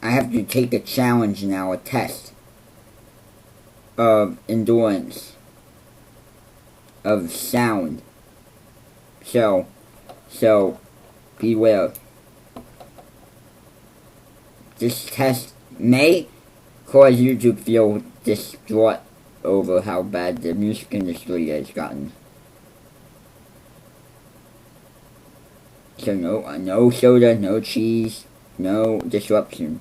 I have to take a challenge now, a test of endurance of sound. So beware. This test may cause you to feel distraught over how bad the music industry has gotten. So no soda, no cheese, no disruption.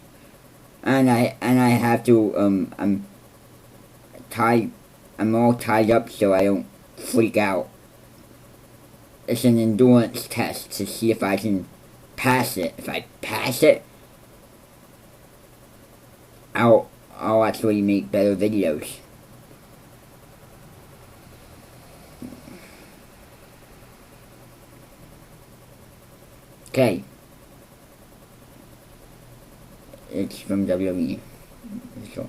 And I have to I'm all tied up so I don't freak out. It's an endurance test to see if I can pass it. If I pass it, I'll actually make better videos. Okay. It's from WWE. So.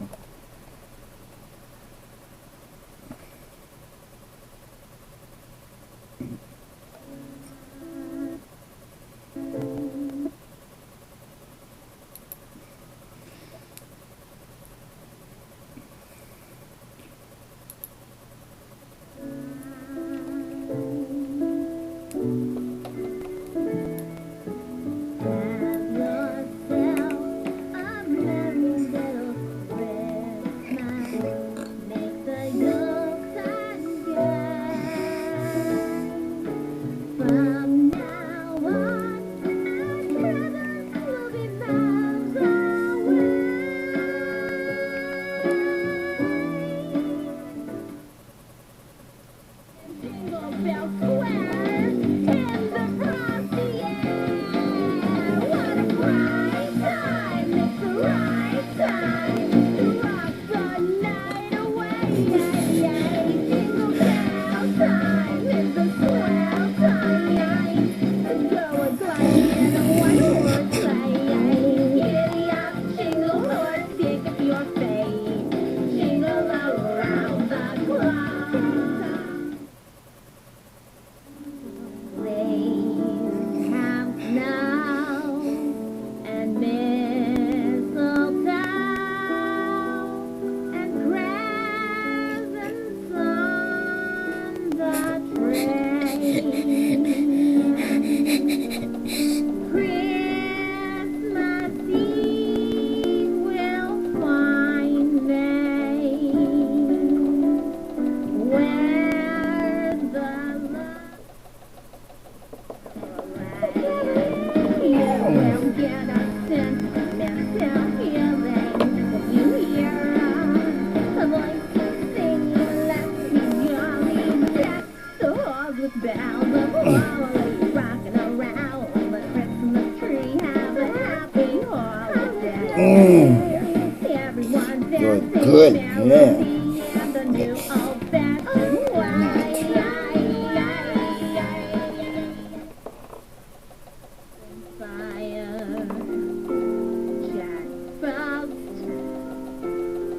Good, yeah.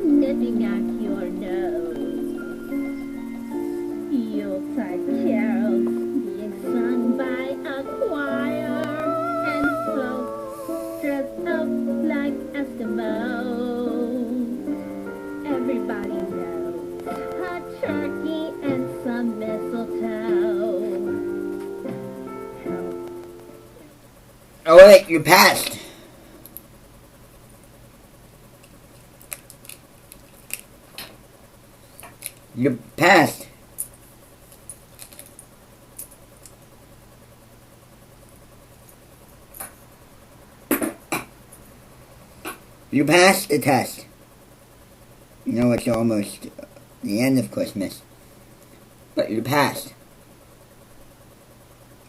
Nipping at your nose, Yuletide carols being sung by a choir, and folks dressed up like Eskimos. Everybody knows a turkey and some mistletoe. Oh wait, you passed. You passed. You passed the test. You know it's almost the end of Christmas. But you passed.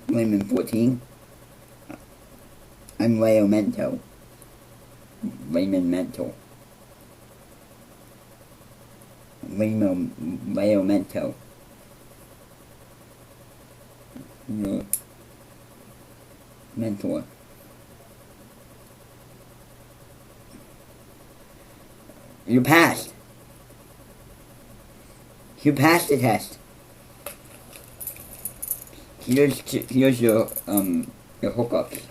REYMON14. I'm REYMON14. REYMON14. REYMON14. Your mentor. You passed. You passed the test. Here's your hookups.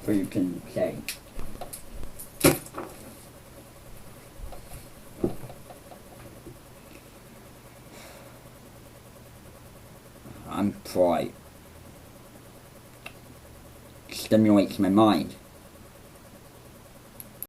So you can say. I'm polite. Stimulates my mind.